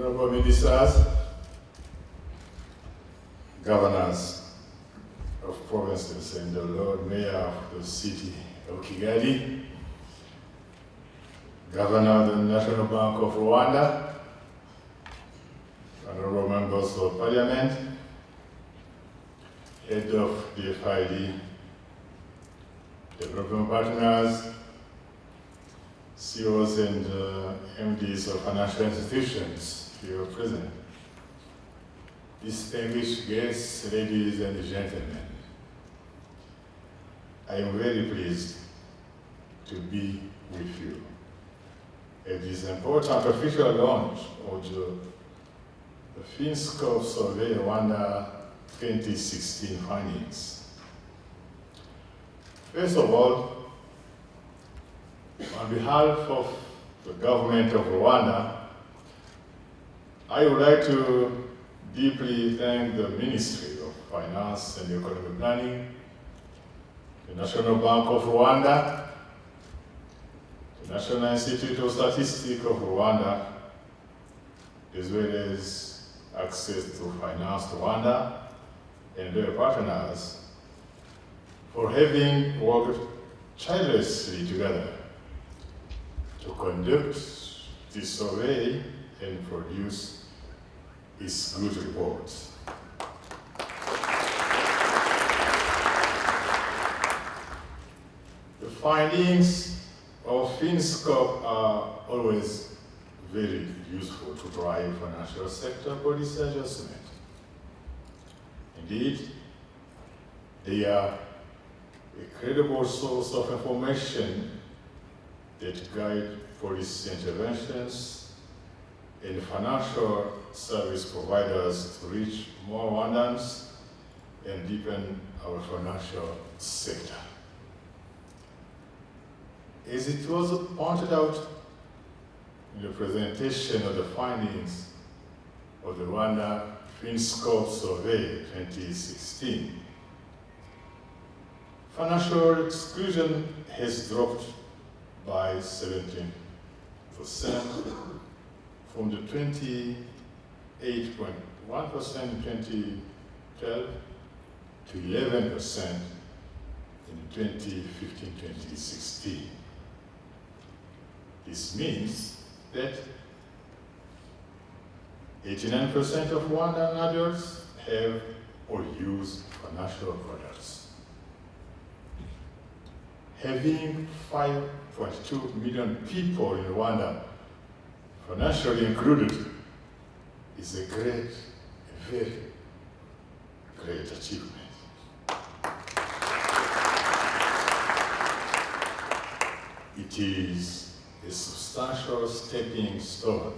Honorable Ministers, Governors of provinces and the Lord Mayor of the city of Kigali, Governor of the National Bank of Rwanda, Honorable Members of Parliament, Head of the FID, Development Partners, CEOs and MDs of financial institutions here present, distinguished guests, ladies and gentlemen, I am very pleased to be with you at this important official launch of the FinScope Survey Rwanda 2016 findings. First of all, on behalf of the government of Rwanda, I would like to deeply thank the Ministry of Finance and Economic Planning, the National Bank of Rwanda, the National Institute of Statistics of Rwanda, as well as Access to Finance Rwanda and their partners for having worked tirelessly together to conduct this survey and produce its good reports. The findings of FinScope are always very useful to drive financial sector policy adjustment. Indeed, they are a credible source of information that guide policy interventions and financial service providers to reach more Rwandans and deepen our financial sector. As it was pointed out in the presentation of the findings of the Rwanda FinScope Survey 2016, financial exclusion has dropped by 17% from the 28.1% in 2012 to 11% in 2015-2016. This means that 89% of Rwandan adults have or use financial products. Having 5.2 million people in Rwanda financially included is a very great achievement. It is a substantial stepping stone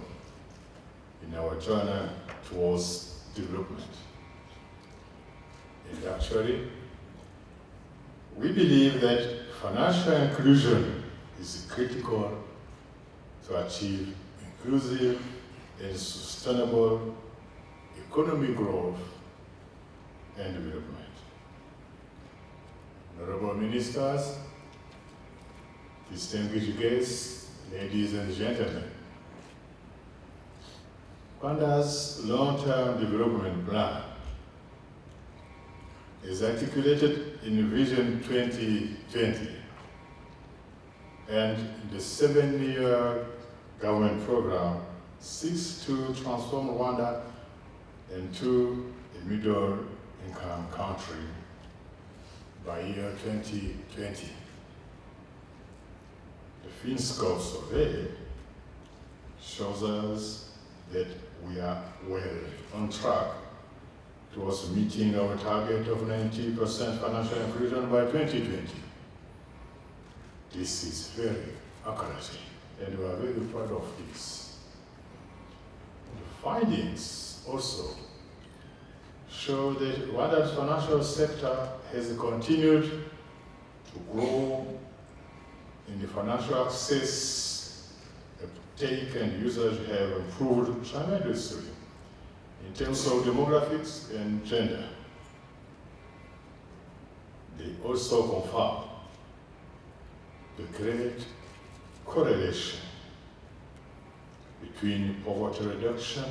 in our journey towards development. And actually, we believe that financial inclusion is critical to achieve inclusive and sustainable economic growth and development. Honorable Ministers, distinguished guests, ladies and gentlemen, Rwanda's long-term development plan is articulated in Vision 2020 and the 7-year government program seeks to transform Rwanda into a middle-income country by year 2020. The FinScope survey shows us that we are well on track towards meeting our target of 90% financial inclusion by 2020. This is very encouraging, and we are very proud of this. The findings also show that Rwanda's financial sector has continued to grow in the financial access, uptake and usage have improved tremendously in terms of demographics and gender. They also confirm the great correlation between poverty reduction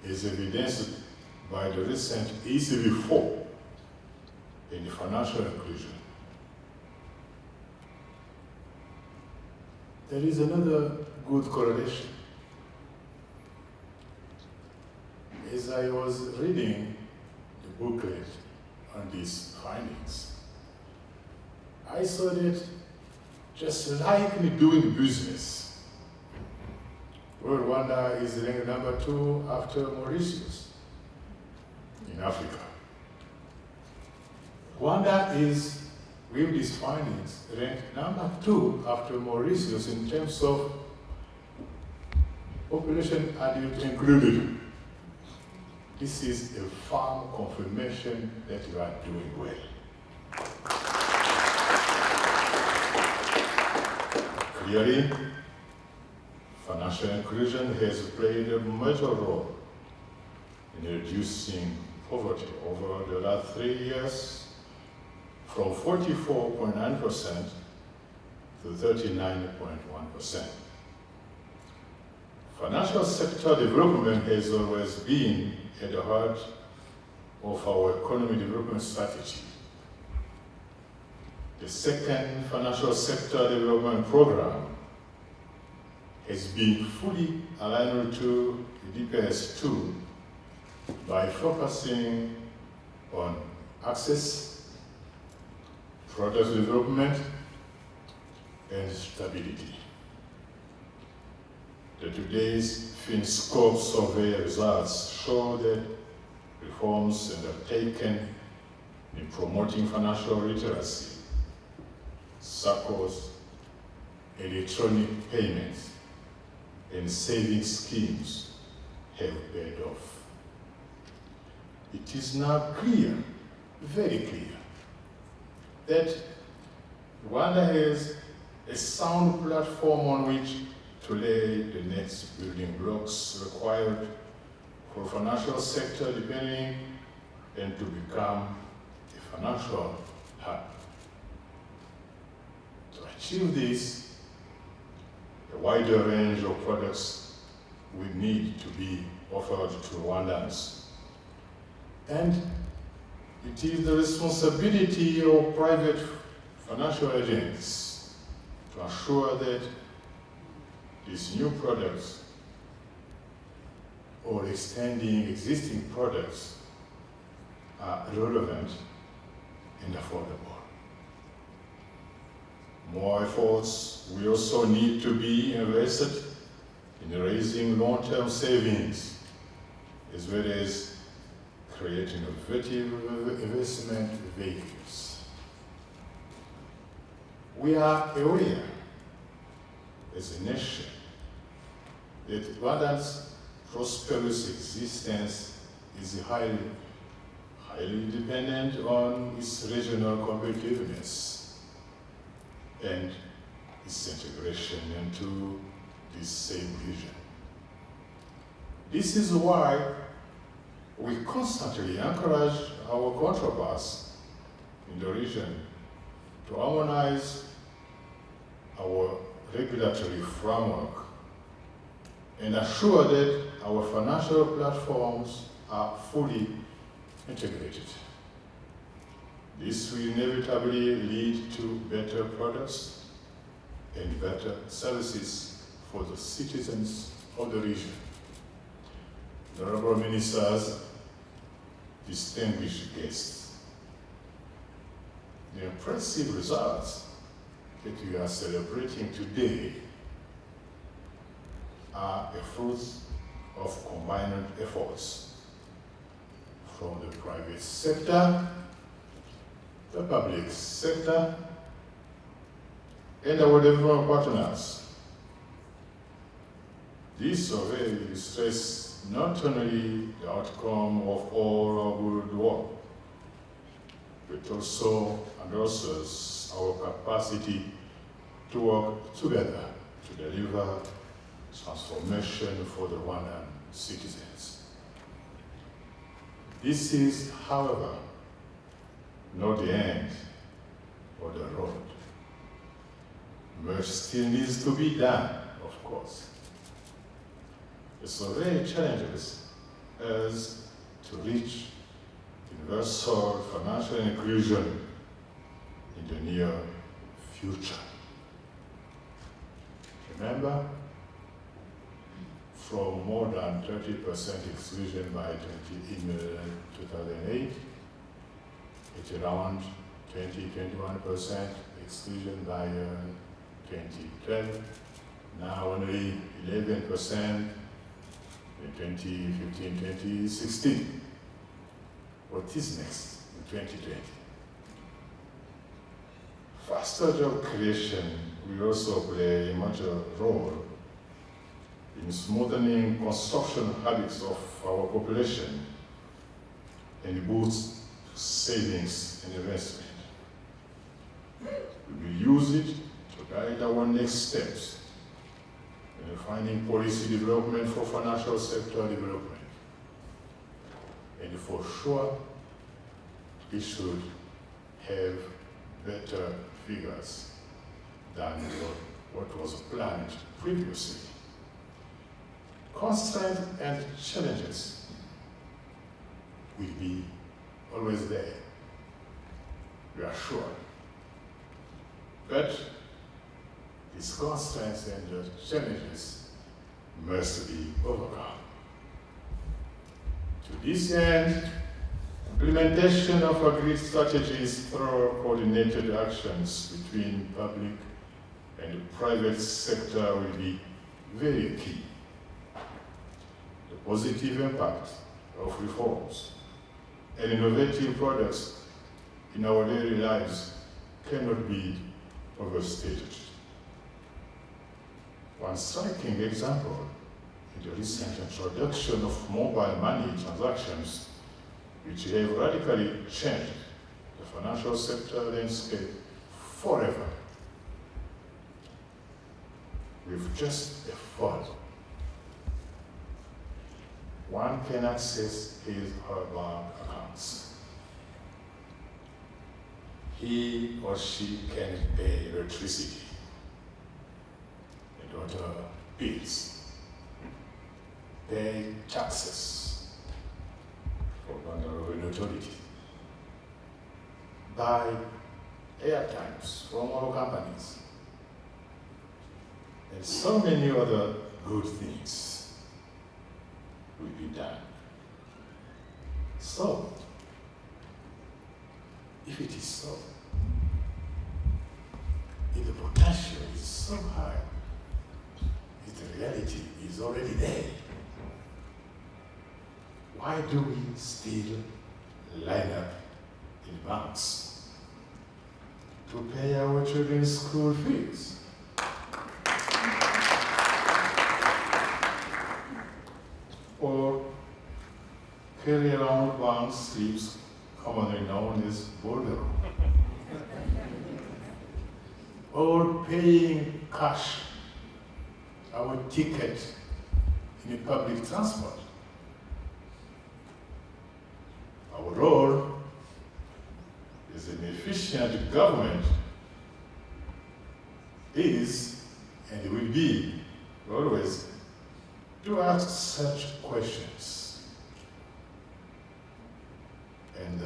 is evidenced by the recent easy reform in financial inclusion. There is another good correlation. As I was reading the booklet on these findings, I saw that just like me doing business, well, Rwanda is ranked number 2 after Mauritius in Africa. Rwanda is, with these findings, ranked number 2 after Mauritius in terms of population adult included. This is a firm confirmation that you are doing well. Clearly, financial inclusion has played a major role in reducing poverty over the last 3 years from 44.9% to 39.1%. Financial sector development has always been at the heart of our economic development strategy. The second financial sector development program has been fully aligned to the DPS2 by focusing on access, product development, and stability. Today's FinScope survey results show that reforms undertaken in promoting financial literacy, SACCOs, electronic payments, and saving schemes have paid off. It is now clear, very clear, that Rwanda has a sound platform on which to lay the next building blocks required for financial sector developing and to become a financial hub. To achieve this, a wider range of products will need to be offered to Rwandans. And it is the responsibility of private financial agents to ensure that these new products or extending existing products are relevant and affordable. More efforts will also need to be invested in raising long-term savings, as well as creating innovative investment vehicles. We are aware, as a nation, that Rwanda's prosperous existence is highly dependent on its regional competitiveness and its integration into this same region. This is why we constantly encourage our counterparts in the region to harmonize our regulatory framework and assure that our financial platforms are fully integrated. This will inevitably lead to better products and better services for the citizens of the region. Honorable Ministers, distinguished guests, the impressive results that we are celebrating today are a fruit of combined efforts from the private sector, the public sector, and our development partners. This survey illustrates not only the outcome of all our good work, but also endorses our capacity to work together to deliver transformation for the Rwandan citizens. This is, however, not the end of the road. Much still needs to be done, of course. the survey challenges us to reach universal financial inclusion in the near future. Remember, from more than 30% exclusion by 2008, it's around 20-21% exclusion by 2012, now only 11% in 2015-2016. What is next in 2020? Faster job creation will also play a major role in smoothing consumption habits of our population and boost savings and investment. We will use it to guide our next steps in refining policy development for financial sector development. And for sure, it should have better figures than what was planned previously. Constraints and challenges will be always there, we are sure. But these constraints and challenges must be overcome. To this end, implementation of agreed strategies through coordinated actions between public and private sector will be very key. The positive impact of reforms and innovative products in our daily lives cannot be overstated. One striking example is the recent introduction of mobile money transactions, which have radically changed the financial sector landscape forever. With just a phone, one can access his or her bank accounts. He or she can pay electricity and other bills, pay taxes for Rwanda authority, buy airtimes from our companies, and so many other good things will be done. So, if it is so, if the potential is so high, if the reality is already there, why do we still line up in banks to pay our children's school fees? Or carry around bank slips commonly known as bordereau? Or paying cash our ticket in a public transport? Our role as an efficient government is, and will be, always, to ask such questions. And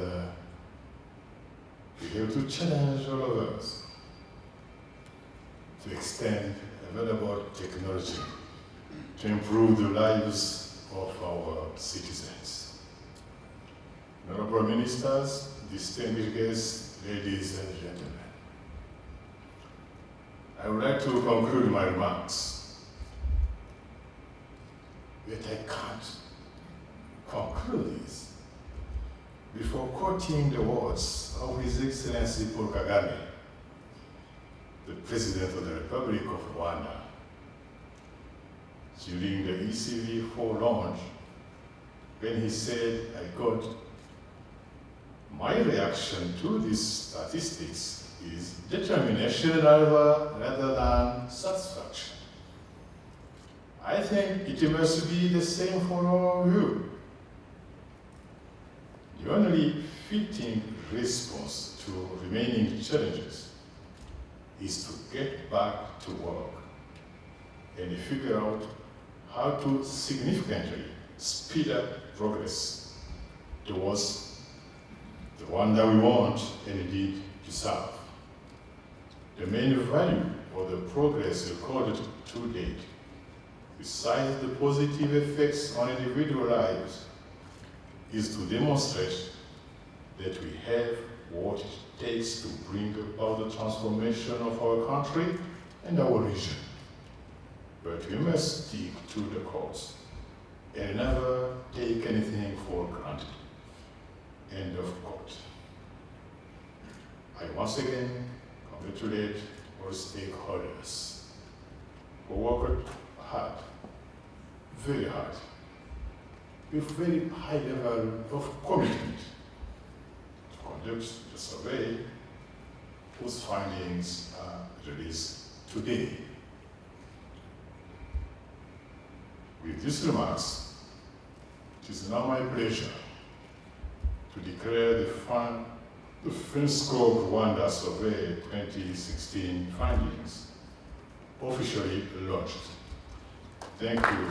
we have to challenge all of us to extend available technology to improve the lives of our citizens. Honorable ministers, distinguished guests, ladies and gentlemen, I would like to conclude my remarks, but I can't conclude this before quoting the words of His Excellency Paul Kagame, the President of the Republic of Rwanda, during the ECV4 launch, when he said, I quote, "My reaction to these statistics is determination rather than satisfaction. I think it must be the same for all of you. The only fitting response to remaining challenges is to get back to work and figure out how to significantly speed up progress towards the Rwanda we want and indeed deserve. The main value of the progress recorded to date, besides the positive effects on individual lives, is to demonstrate that we have what it takes to bring about the transformation of our country and our region. But we must stick to the course and never take anything for granted. End of quote. I once again congratulate all stakeholders who worked hard, very hard, with very high level of commitment to conduct the survey whose findings are released today. With these remarks, it is now my pleasure to declare the FinScope Rwanda Survey 2016 findings officially launched. Thank you.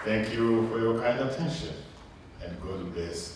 Thank you for your kind attention, and God bless